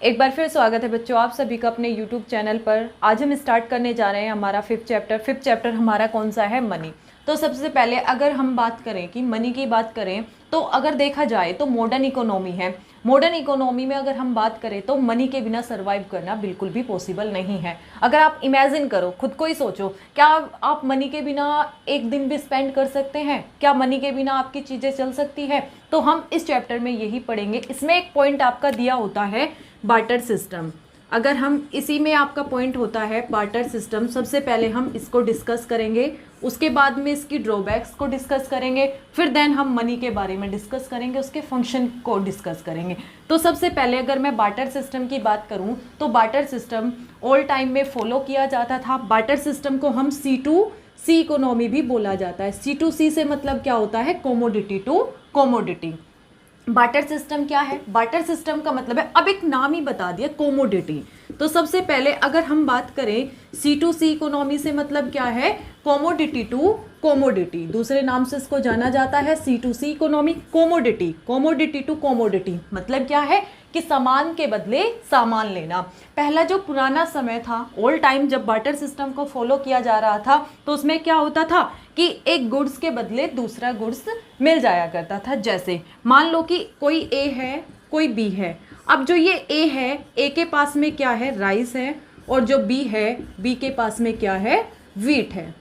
एक बार फिर स्वागत है बच्चों आप सभी का अपने YouTube चैनल पर। आज हम स्टार्ट करने जा रहे हैं हमारा फिफ्थ चैप्टर हमारा कौन सा है? मनी। तो सबसे पहले अगर हम बात करें कि मनी की बात करें तो अगर देखा जाए तो मॉडर्न इकोनॉमी है। मॉडर्न इकोनॉमी में अगर हम बात करें तो मनी के बिना सर्वाइव करना बिल्कुल भी पॉसिबल नहीं है। अगर आप इमेजिन करो, खुद को ही सोचो, क्या आप मनी के बिना एक दिन भी स्पेंड कर सकते हैं? क्या मनी के बिना आपकी चीज़ें चल सकती है? तो हम इस चैप्टर में यही पढ़ेंगे। इसमें एक पॉइंट आपका दिया होता है बार्टर सिस्टम। अगर हम इसी में आपका पॉइंट होता है बार्टर सिस्टम, सबसे पहले हम इसको डिस्कस करेंगे, उसके बाद में इसकी ड्रॉबैक्स को डिस्कस करेंगे, फिर देन हम मनी के बारे में डिस्कस करेंगे, उसके फंक्शन को डिस्कस करेंगे। तो सबसे पहले अगर मैं बार्टर सिस्टम की बात करूं तो बार्टर सिस्टम ऑल टाइम में फॉलो किया जाता था। बार्टर सिस्टम को हम C2C इकोनॉमी भी बोला जाता है। C2C से मतलब क्या होता है? Commodity to commodity. Barter system क्या है? बार्टर सिस्टम का मतलब है, अब एक नाम ही बता दिया, कोमोडिटी। तो सबसे पहले अगर हम बात करें C2C इकोनॉमी से मतलब क्या है? Commodity to commodity. दूसरे नाम से इसको जाना जाता है C2C economy. Commodity to commodity मतलब क्या है कि सामान के बदले सामान लेना। पहला जो पुराना समय था, ओल्ड टाइम, जब बार्टर सिस्टम को फॉलो किया जा रहा था तो उसमें क्या होता था कि एक गुड्स के बदले दूसरा गुड्स मिल जाया करता था। जैसे मान लो कि कोई ए है, कोई बी है। अब जो ये ए है, ए के पास में क्या है? राइस है। और जो बी है, बी के पास में क्या है? वीट है।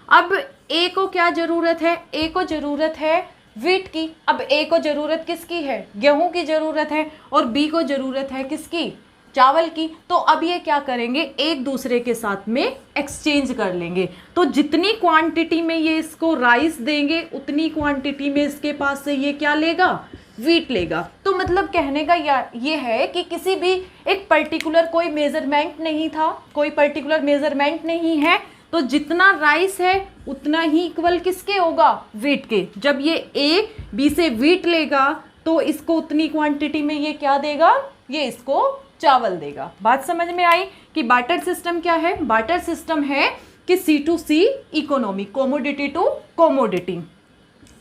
अब ए को क्या जरूरत है? ए को जरूरत है वीट की। अब ए को जरूरत किसकी है? गेहूं की जरूरत है। और बी को जरूरत है किसकी? चावल की। तो अब ये क्या करेंगे? एक दूसरे के साथ में एक्सचेंज कर लेंगे। तो जितनी क्वांटिटी में ये इसको राइस देंगे उतनी क्वांटिटी में इसके पास से ये क्या लेगा? वीट लेगा। तो मतलब कहने का ये है कि किसी भी एक पर्टिकुलर कोई मेजरमेंट नहीं था, कोई पर्टिकुलर मेजरमेंट नहीं है। तो जितना राइस है उतना ही इक्वल किसके होगा? वीट के। जब ये ए बी से वीट लेगा तो इसको उतनी क्वांटिटी में ये क्या देगा? ये इसको चावल देगा। बात समझ में आई कि बार्टर सिस्टम क्या है? बार्टर सिस्टम है कि C2C economy, commodity to commodity.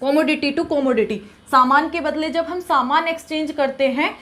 Commodity to commodity, सामान के बदले जब हम सामान एक्सचेंज करते हैं।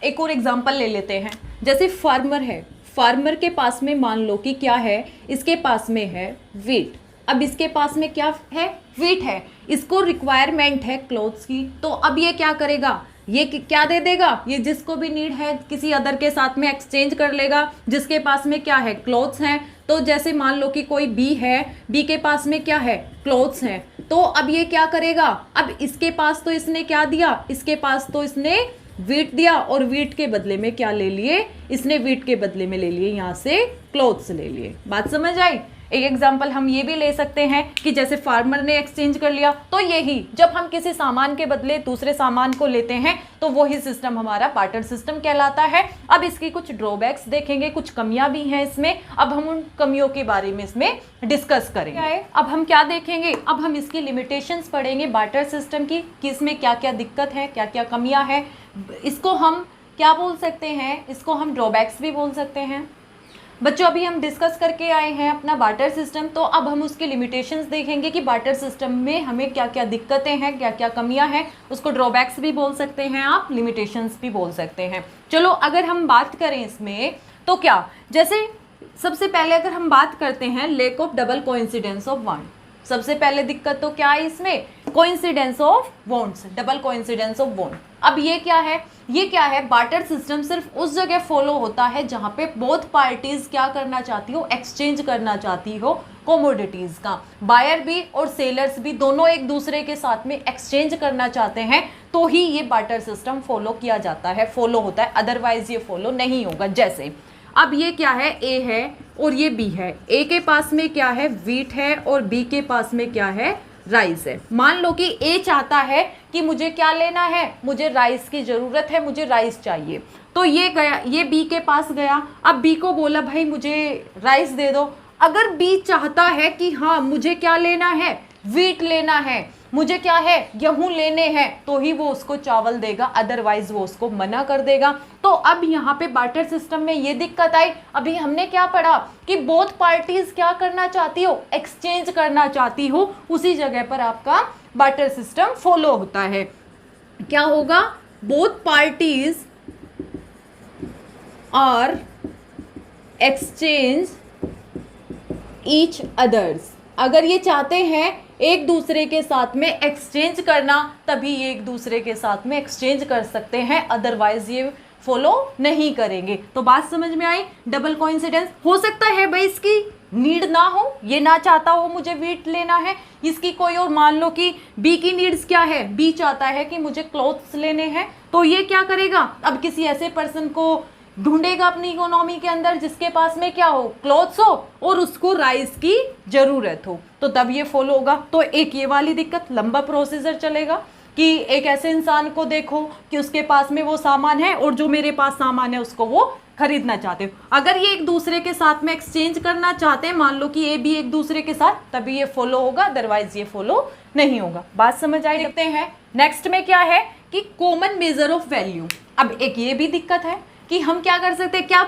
एक और एग्जांपल ले लेते हैं। जैसे फार्मर है, फार्मर के पास में मान लो कि क्या है? इसके पास में है वीट। अब इसके पास में क्या है? वीट है। इसको रिक्वायरमेंट है क्लोथ्स की। तो अब ये क्या करेगा? ये क्या दे देगा? ये जिसको भी नीड है किसी अदर के साथ में एक्सचेंज कर लेगा, जिसके पास में क्या है? क्लोथ्स हैं। तो जैसे मान लो कि कोई बी है, बी के पास में क्या है? क्लोथ्स हैं। तो अब ये क्या करेगा? अब इसके पास तो इसने क्या दिया? इसके पास तो इसने वीट दिया और वीट के बदले में क्या ले लिए? इसने वीट के बदले में ले लिए यहाँ से क्लोथ्स ले लिए। बात समझ आई? एक एग्जांपल हम ये भी ले सकते हैं कि जैसे फार्मर ने एक्सचेंज कर लिया, तो यही जब हम किसी सामान के बदले दूसरे सामान को लेते हैं तो वही सिस्टम हमारा बार्टर सिस्टम कहलाता है। अब इसकी कुछ ड्रॉबैक्स देखेंगे, कुछ कमियां भी हैं इसमें। अब हम उन कमियों के बारे में इसमें डिस्कस करेंगे। अब हम क्या देखेंगे? अब हम इसकी लिमिटेशंस पढ़ेंगे बार्टर सिस्टम की, कि इसमें क्या क्या दिक्कत है, क्या क्या कमियां हैं। इसको हम क्या बोल सकते हैं? इसको हम ड्रॉबैक्स भी बोल सकते हैं। बच्चों अभी हम डिस्कस करके आए हैं अपना बार्टर सिस्टम, तो अब हम उसके लिमिटेशंस देखेंगे कि बार्टर सिस्टम में हमें क्या क्या दिक्कतें हैं, क्या क्या कमियां हैं। उसको ड्रॉबैक्स भी बोल सकते हैं आप, लिमिटेशंस भी बोल सकते हैं। चलो अगर हम बात करें इसमें तो क्या, जैसे सबसे पहले अगर हम बात करते हैं lack of double coincidence of want. सबसे पहले दिक्कत तो क्या है इसमें? Coincidence of wants, double coincidence of want. अब ये क्या है? ये क्या है? बार्टर सिस्टम सिर्फ उस जगह फॉलो होता है जहां पे बोथ पार्टीज क्या करना चाहती हो? एक्सचेंज करना चाहती हो कोमोडिटीज का। बायर भी और सेलर्स भी दोनों एक दूसरे के साथ में एक्सचेंज करना चाहते हैं तो ही ये बार्टर सिस्टम फॉलो किया जाता है, फॉलो होता है, अदरवाइज ये फॉलो नहीं होगा। जैसे अब ये क्या है? ए है और ये बी है। ए के पास में क्या है? वीट है। और बी के पास में क्या है? राइस है। मान लो कि ए चाहता है कि मुझे क्या लेना है? मुझे राइस की जरूरत है, मुझे राइस चाहिए। तो ये गया, ये बी के पास गया। अब बी को बोला भाई मुझे राइस दे दो। अगर बी चाहता है कि हाँ मुझे क्या लेना है? वीट लेना है, मुझे क्या है? गेहूं लेने हैं, तो ही वो उसको चावल देगा, अदरवाइज वो उसको मना कर देगा। तो अब यहाँ पे बार्टर सिस्टम में ये दिक्कत आई। अभी हमने क्या पढ़ा कि बोथ पार्टीज क्या करना चाहती हो? एक्सचेंज करना चाहती हो। उसी जगह पर आपका बार्टर सिस्टम फॉलो होता है। क्या होगा? Both parties are exchange each others. अगर ये चाहते हैं एक दूसरे के साथ में एक्सचेंज करना, तभी ये एक दूसरे के साथ में एक्सचेंज कर सकते हैं, अदरवाइज ये फॉलो नहीं करेंगे। तो बात समझ में आई। डबल कोइंसिडेंस हो सकता है भाई इसकी नीड ना हो, ये ना चाहता हो मुझे वीट लेना है, इसकी कोई और, मान लो कि बी की नीड्स क्या है, बी चाहता है कि मुझे क्लोथ्स लेने हैं, तो ये क्या करेगा, अब किसी ऐसे पर्सन को ढूंढेगा अपनी इकोनॉमी के अंदर जिसके पास में क्या हो, क्लोथ्स हो और उसको राइस की जरूरत हो, तो तब ये फॉलो होगा। तो एक ये वाली दिक्कत, लंबा प्रोसीजर चलेगा कि एक ऐसे इंसान को देखो कि उसके पास में वो सामान है और जो मेरे पास सामान है उसको वो खरीदना चाहते हो। अगर ये एक दूसरे के साथ में एक्सचेंज करना चाहते हैं, मान लो कि ए बी एक दूसरे के साथ, तभी ये फॉलो होगा, अदरवाइज ये फॉलो नहीं होगा। बात समझ आई। देखते हैं नेक्स्ट में क्या है कि कॉमन मेजर ऑफ वैल्यू। अब एक ये भी दिक्कत है कि हम क्या कर सकते हैं, क्या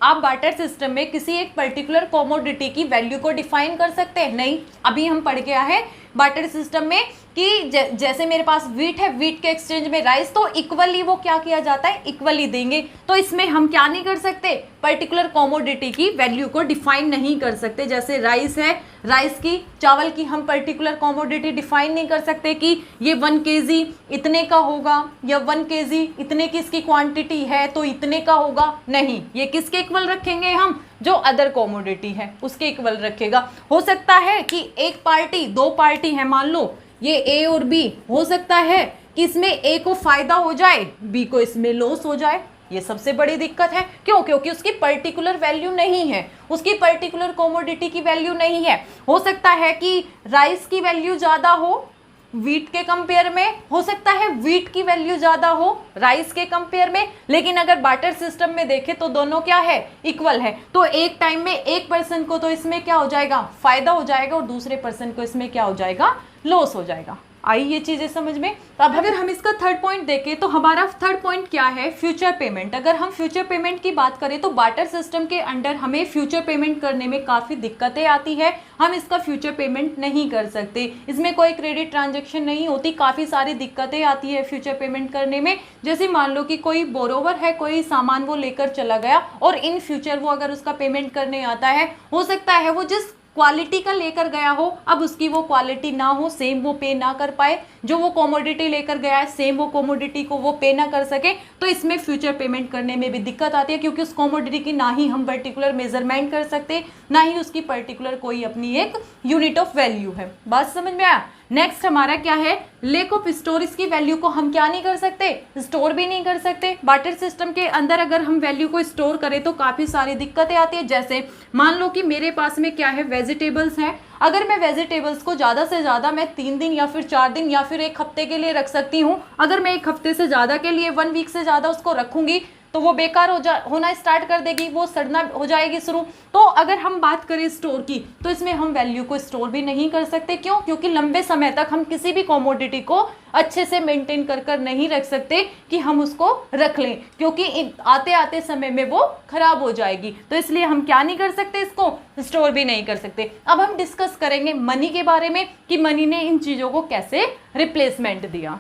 आप बार्टर सिस्टम में किसी एक पर्टिकुलर कॉमोडिटी की वैल्यू को डिफाइन कर सकते हैं? नहीं। अभी हम पढ़ के आए हैं बार्टर सिस्टम में कि जैसे मेरे पास वीट है, वीट के एक्सचेंज में राइस, तो इक्वली वो क्या किया जाता है, इक्वली देंगे। तो इसमें हम क्या नहीं कर सकते, पर्टिकुलर कॉमोडिटी की वैल्यू को डिफाइन नहीं कर सकते। जैसे राइस है, राइस की, चावल की हम पर्टिकुलर कॉमोडिटी डिफाइन नहीं कर सकते कि ये 1 kg इतने का होगा या 1 kg इतने की इसकी क्वांटिटी है तो इतने का होगा। नहीं, ये किसके इक्वल रखेंगे हम, जो अदर कॉमोडिटी है उसके इक्वल रखेगा। हो सकता है कि एक पार्टी, 2 पार्टी है, मान लो ये ए और बी, हो सकता है कि इसमें ए को फायदा हो जाए, बी को इसमें लॉस हो जाए। ये सबसे बड़ी दिक्कत है। क्यों? क्योंकि उसकी पर्टिकुलर वैल्यू नहीं है, उसकी पर्टिकुलर कॉमोडिटी की वैल्यू नहीं है। हो सकता है कि राइस की वैल्यू ज्यादा हो वीट के कंपेयर में, हो सकता है वीट की वैल्यू ज्यादा हो राइस के कंपेयर में, लेकिन अगर बार्टर सिस्टम में देखें तो दोनों क्या है, इक्वल है। तो एक टाइम में एक पर्सन को तो इसमें क्या हो जाएगा, फायदा हो जाएगा, और दूसरे पर्सन को इसमें क्या हो जाएगा, लॉस हो जाएगा। आई ये चीजें समझ में। तो अब अगर हम इसका थर्ड पॉइंट देखें तो हमारा थर्ड पॉइंट क्या है, फ्यूचर पेमेंट। अगर हम फ्यूचर पेमेंट की बात करें तो बार्टर सिस्टम के अंडर हमें फ्यूचर पेमेंट करने में काफ़ी दिक्कतें आती है। हम इसका फ्यूचर पेमेंट नहीं कर सकते, इसमें कोई क्रेडिट ट्रांजेक्शन नहीं होती, काफ़ी सारी दिक्कतें आती है फ्यूचर पेमेंट करने में। जैसे मान लो कि कोई बोरोवर है, कोई सामान वो लेकर चला गया और इन फ्यूचर वो अगर उसका पेमेंट करने आता है, हो सकता है वो जिस क्वालिटी का लेकर गया हो, अब उसकी वो क्वालिटी ना हो, सेम वो पे ना कर पाए, जो वो कॉमोडिटी लेकर गया है सेम वो कॉमोडिटी को वो पे ना कर सके, तो इसमें फ्यूचर पेमेंट करने में भी दिक्कत आती है, क्योंकि उस कॉमोडिटी की ना ही हम पर्टिकुलर मेजरमेंट कर सकते, ना ही उसकी पर्टिकुलर कोई अपनी एक यूनिट ऑफ वैल्यू है। बात समझ में आया। नेक्स्ट हमारा क्या है, लेक ऑफ स्टोरेज की वैल्यू को हम क्या नहीं कर सकते, स्टोर भी नहीं कर सकते। बार्टर सिस्टम के अंदर अगर हम वैल्यू को स्टोर करें तो काफ़ी सारी दिक्कतें आती है। जैसे मान लो कि मेरे पास में क्या है, वेजिटेबल्स हैं, अगर मैं वेजिटेबल्स को ज़्यादा से ज़्यादा मैं 3 दिन या फिर 4 दिन या फिर 1 हफ्ते के लिए रख सकती हूँ। अगर मैं 1 हफ्ते से ज़्यादा के लिए 1 वीक से ज़्यादा उसको रखूँगी तो वो बेकार होना स्टार्ट कर देगी, वो सड़ना हो जाएगी शुरू। तो अगर हम बात करें स्टोर की तो इसमें हम वैल्यू को स्टोर भी नहीं कर सकते। क्यों? क्योंकि लंबे समय तक हम किसी भी कॉमोडिटी को अच्छे से मेंटेन कर नहीं रख सकते कि हम उसको रख लें, क्योंकि आते आते समय में वो खराब हो जाएगी। तो इसलिए हम क्या नहीं कर सकते, इसको स्टोर भी नहीं कर सकते। अब हम डिस्कस करेंगे मनी के बारे में कि मनी ने इन चीज़ों को कैसे रिप्लेसमेंट दिया।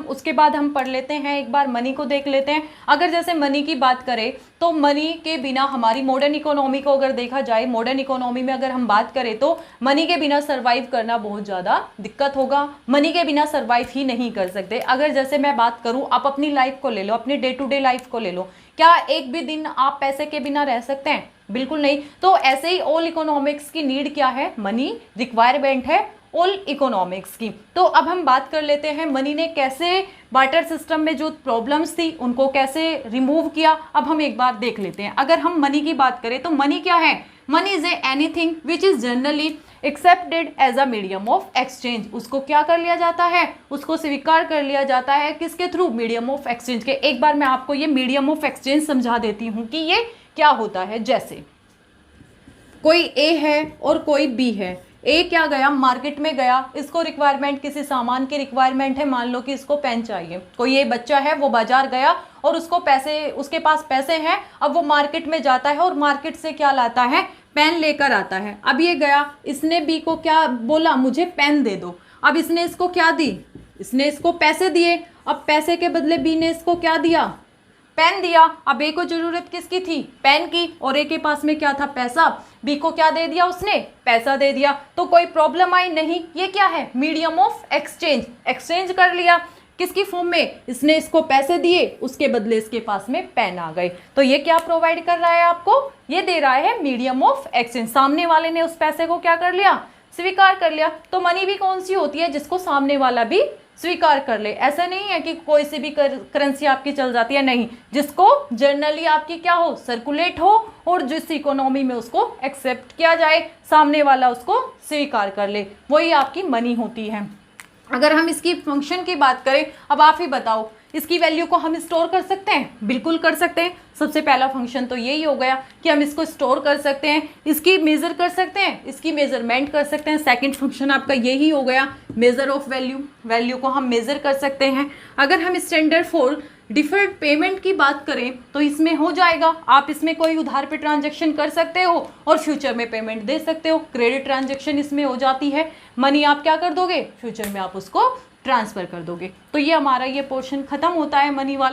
उसके बाद हम पढ़ लेते हैं, एक बार मनी को देख लेते हैं। अगर जैसे मनी की बात करें तो मनी के बिना हमारी मॉडर्न इकोनॉमी को अगर देखा जाए, मॉडर्न इकोनॉमी में अगर हम बात करें तो मनी के बिना सरवाइव करना बहुत ज़्यादा दिक्कत होगा। मनी के बिना सरवाइव ही नहीं कर सकते। अगर जैसे मैं बात करूँ, आप अपनी लाइफ को ले लो, अपनी डे टू डे लाइफ को ले लो, क्या एक भी दिन आप पैसे के बिना रह सकते हैं? बिल्कुल नहीं। तो ऐसे ही ऑल इकोनॉमिक्स की नीड क्या है, मनी रिक्वायरमेंट है ऑल इकोनॉमिक्स की। तो अब हम बात कर लेते हैं मनी ने कैसे बार्टर सिस्टम में जो प्रॉब्लम्स थी उनको कैसे रिमूव किया। अब हम एक बार देख लेते हैं। अगर हम मनी की बात करें तो मनी क्या है, money is anything which is generally accepted as a medium of exchange. उसको क्या कर लिया जाता है, उसको स्वीकार कर लिया जाता है, किसके थ्रू, मीडियम ऑफ एक्सचेंज के। एक बार मैं आपको ये मीडियम ऑफ एक्सचेंज समझा देती हूँ कि ये क्या होता है। जैसे कोई ए है और कोई बी है। ए क्या गया, मार्केट में गया, इसको रिक्वायरमेंट किसी सामान की रिक्वायरमेंट है, मान लो कि इसको पेन चाहिए। कोई ये बच्चा है वो बाजार गया और उसको पैसे, उसके पास पैसे हैं, अब वो मार्केट में जाता है और मार्केट से क्या लाता है, पेन लेकर आता है। अब ये गया, इसने बी को क्या बोला, मुझे पेन दे दो। अब इसने इसको क्या दी, इसने इसको पैसे दिए। अब पैसे के बदले बी ने इसको क्या दिया, पेन दिया, अब ए को जरूरत किसकी थी, पेन की, और ए के पास में क्या था, पैसा, बी को क्या दे दिया उसने, पैसा दे दिया, तो कोई प्रॉब्लम आई नहीं। ये क्या है, मीडियम ऑफ एक्सचेंज, एक्सचेंज कर लिया किसकी फॉर्म में, इसने इसको पैसे दिए, उसके बदले इसके पास में पेन आ गए। तो ये क्या प्रोवाइड कर रहा है आपको, ये दे रहा है मीडियम ऑफ एक्सचेंज। सामने वाले ने उस पैसे को क्या कर लिया, स्वीकार कर लिया। तो मनी भी कौन सी होती है, जिसको सामने वाला भी स्वीकार कर ले। ऐसा नहीं है कि कोई सी भी करेंसी आपकी चल जाती है, नहीं, जिसको जनरली आपकी क्या हो, सर्कुलेट हो, और जिस इकोनॉमी में उसको एक्सेप्ट किया जाए, सामने वाला उसको स्वीकार कर ले, वही आपकी मनी होती है। अगर हम इसकी फंक्शन की बात करें, अब आप ही बताओ, इसकी वैल्यू को हम स्टोर कर सकते हैं, बिल्कुल कर सकते हैं। सबसे पहला फंक्शन तो यही हो गया कि हम इसको स्टोर कर सकते हैं, इसकी मेजर कर सकते हैं, इसकी मेजरमेंट कर सकते हैं। सेकंड फंक्शन आपका यही हो गया, मेजर ऑफ वैल्यू, वैल्यू को हम मेजर कर सकते हैं। अगर हम स्टैंडर्ड फॉर डिफर्ड पेमेंट की बात करें तो इसमें हो जाएगा, आप इसमें कोई उधार पे ट्रांजैक्शन कर सकते हो और फ्यूचर में पेमेंट दे सकते हो, क्रेडिट ट्रांजैक्शन इसमें हो जाती है। मनी आप क्या कर दोगे, फ्यूचर में आप उसको ट्रांसफर कर दोगे। तो ये हमारा ये पोर्शन खत्म होता है मनी वाला।